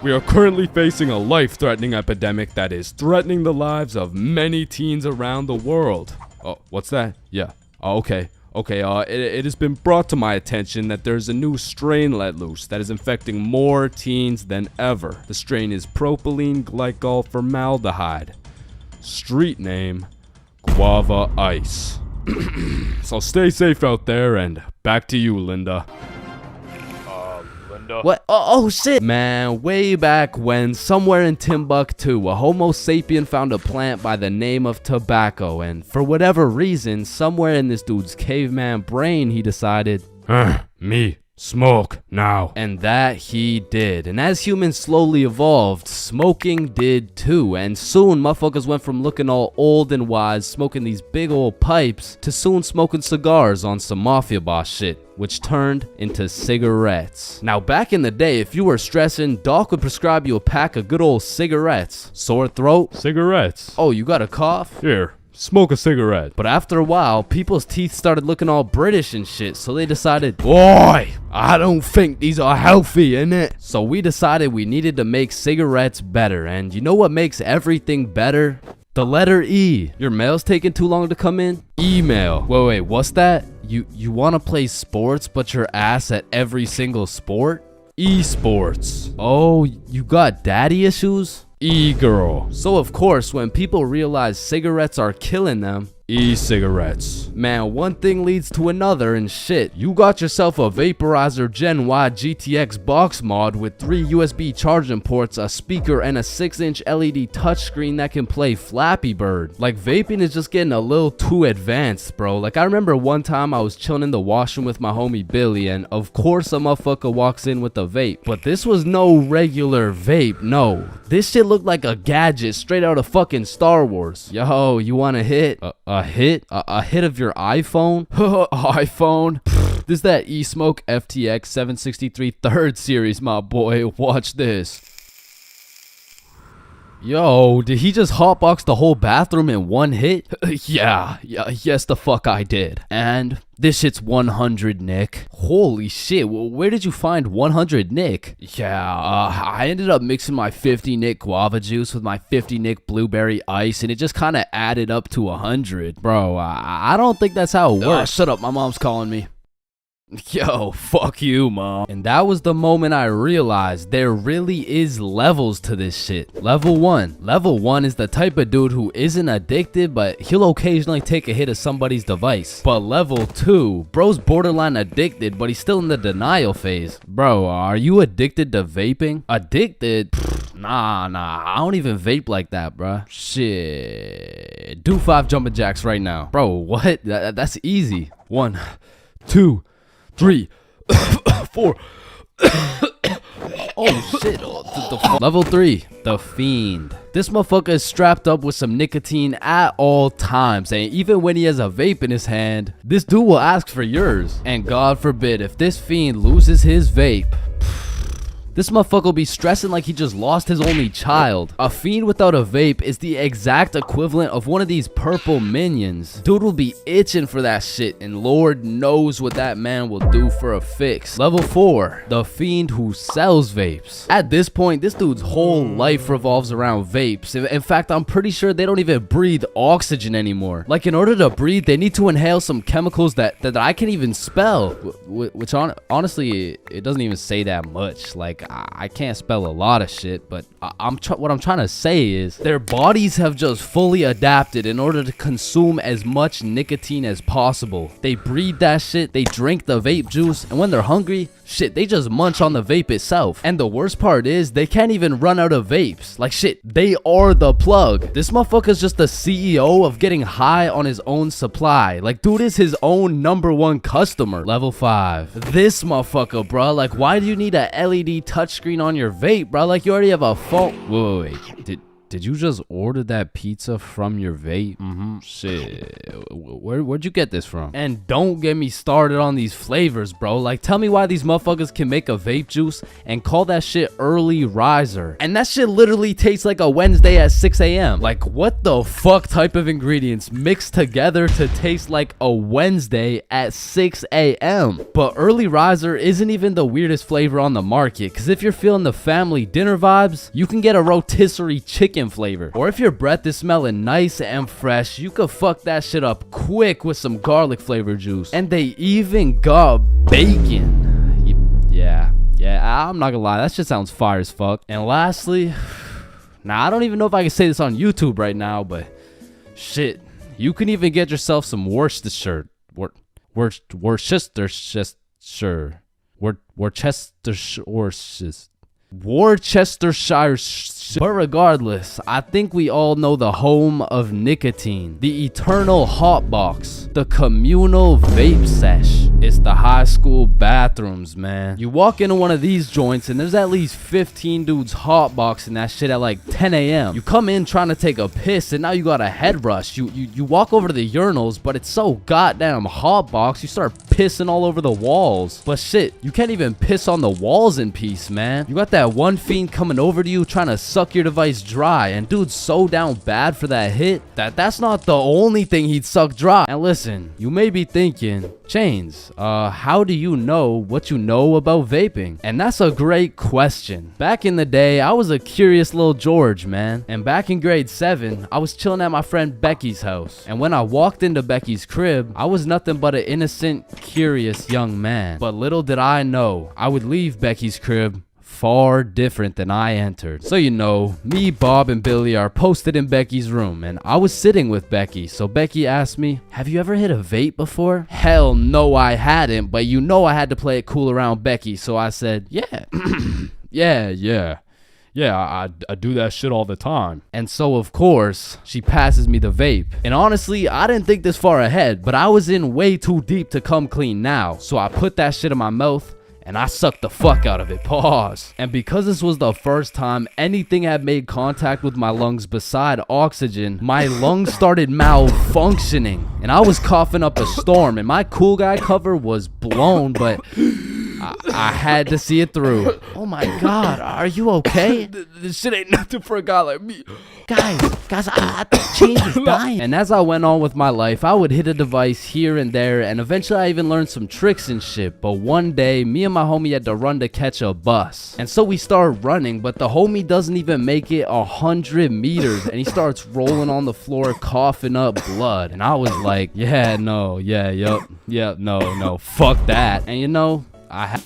We are currently facing a life-threatening epidemic that is threatening the lives of many teens around the world. Oh, what's that? Yeah. Oh, okay. It has been brought to my attention that there's a new strain let loose that is infecting more teens than ever. The strain is propylene glycol formaldehyde. Street name, Guava Ice. So stay safe out there, and back to you, Linda. What? Oh shit! Man, way back when, somewhere in Timbuktu, a Homo sapien found a plant by the name of tobacco, and for whatever reason, somewhere in this dude's caveman brain, he decided, Me. Smoke now. and that he did. And as humans slowly evolved, smoking did too. And soon, motherfuckers went from looking all old and wise, smoking these big old pipes, to soon smoking cigars on some mafia boss shit, which turned into cigarettes. Now, back in the day, if you were stressing, Doc would prescribe you a pack of good old cigarettes. Sore throat? Cigarettes. Oh, you got a cough? Here, smoke a cigarette. But after a while, people's teeth started looking all British and shit, so they decided, boy, I don't think these are healthy, innit? So we decided we needed to make cigarettes better, and you know what makes everything better? The letter E. Your mail's taking too long to come in? Email. Wait, what's that? You wanna play sports, but you're ass at every single sport? Esports. Oh, you got daddy issues? E-girl. So of course, when people realize cigarettes are killing them, E-cigarettes. man, one thing leads to another and shit. You got yourself a Vaporizer Gen Y GTX box mod with 3 USB charging ports, a speaker, and a 6-inch LED touchscreen that can play Flappy Bird. Like, vaping is just getting a little too advanced, bro. Like, I remember one time I was chilling in the washroom with my homie Billy, and of course a motherfucker walks in with a vape. But this was no regular vape, no. This shit looked like a gadget straight out of fucking Star Wars. Yo, you want a hit? A hit? A hit of your iPhone? iPhone? This is that eSmoke FTX 763 3rd series, my boy. Watch this. Yo, did he just hotbox the whole bathroom in one hit? Yes the fuck I did. And this shit's 100 Nick. Holy shit, where did you find 100 Nick? I ended up mixing my 50 Nick guava juice with my 50 Nick blueberry ice, and it just kind of added up to 100. Bro, I don't think that's how it works. Shut up, my mom's calling me. Yo, fuck you, mom. And that was the moment I realized there really is levels to this shit. Level 1. Level 1 is the type of dude who isn't addicted, but he'll occasionally take a hit of somebody's device. But level 2, bro's borderline addicted, but he's still in the denial phase. Bro, are you addicted to vaping? Addicted? Nah, I don't even vape like that, bruh. Shit. Do 5 jumping jacks right now. Bro, what? That's easy. 1, 2, 3, 4. Oh shit. Level 3, the Fiend. This motherfucker is strapped up with some nicotine at all times, and even when he has a vape in his hand, this dude will ask for yours. And God forbid, if this Fiend loses his vape, this motherfucker will be stressing like he just lost his only child. A Fiend without a vape is the exact equivalent of one of these purple minions. Dude will be itching for that shit, and Lord knows what that man will do for a fix. Level 4, the Fiend who sells vapes. At this point, this dude's whole life revolves around vapes. In fact, I'm pretty sure they don't even breathe oxygen anymore. Like, in order to breathe, they need to inhale some chemicals that I can't even spell. Which honestly, it doesn't even say that much. Like, I can't spell a lot of shit, but what I'm trying to say is their bodies have just fully adapted in order to consume as much nicotine as possible. They breathe that shit, they drink the vape juice, and when they're hungry, shit, they just munch on the vape itself. And the worst part is they can't even run out of vapes. Like, shit, they are the plug. This motherfucker's just the CEO of getting high on his own supply. Like, dude is his own #1 customer. Level 5, this motherfucker, bro. Like, why do you need a LED touchscreen on your vape, bro? Like, you already have a phone. Wait. did you just order that pizza from your vape? Shit. Where'd you get this from? And don't get me started on these flavors, bro. Like, tell me why these motherfuckers can make a vape juice and call that shit early riser. And that shit literally tastes like a Wednesday at 6 a.m. Like, what the fuck type of ingredients mixed together to taste like a Wednesday at 6 a.m.? But early riser isn't even the weirdest flavor on the market, because if you're feeling the family dinner vibes, you can get a rotisserie chicken flavor. Or if your breath is smelling nice and fresh, you could fuck that shit up quick with some garlic flavor juice. And they even got bacon. Yeah, I'm not gonna lie, that shit sounds fire as fuck. And lastly, now I don't even know if I can say this on YouTube right now, but shit, you can even get yourself some Worcestershire. Worcestershire. But regardless, I think we all know the home of nicotine, the eternal hot box, the communal vape sesh. It's the high school bathrooms, man. You walk into one of these joints and there's at least 15 dudes hotboxing that shit at like 10 a.m. You come in trying to take a piss and now you got a head rush. You walk over to the urinals, but it's so goddamn hotbox, you start pissing all over the walls. But shit, you can't even piss on the walls in peace, man. You got that one fiend coming over to you trying to suck your device dry, and dude's so down bad for that hit that's not the only thing he'd suck dry. And listen, you may be thinking, Chains, how do you know what you know about vaping? And that's a great question. Back in the day, I was a curious little George, man. And back in grade 7, I was chilling at my friend Becky's house. And when I walked into Becky's crib, I was nothing but an innocent, curious young man. But little did I know, I would leave Becky's crib far different than I entered. So you know, me, Bob, and Billy are posted in Becky's room, and I was sitting with Becky. So Becky asked me, have you ever hit a vape before? Hell no, I hadn't, but you know I had to play it cool around Becky, so I said, yeah. Yeah, I do that shit all the time. And so, of course, she passes me the vape. And honestly, I didn't think this far ahead, but I was in way too deep to come clean now. So I put that shit in my mouth, and I sucked the fuck out of it. Pause. And because this was the first time anything had made contact with my lungs beside oxygen, my lungs started malfunctioning. And I was coughing up a storm, and my cool guy cover was blown, but I had to see it through. Oh my god, are you okay? This shit ain't nothing for a guy like me. Guys, I think Chains is dying. And as I went on with my life, I would hit a device here and there, and eventually I even learned some tricks and shit. But one day, me and my homie had to run to catch a bus. And so we started running, but the homie doesn't even make it 100 meters, and he starts rolling on the floor, coughing up blood. And I was like, no, fuck that. And you know, I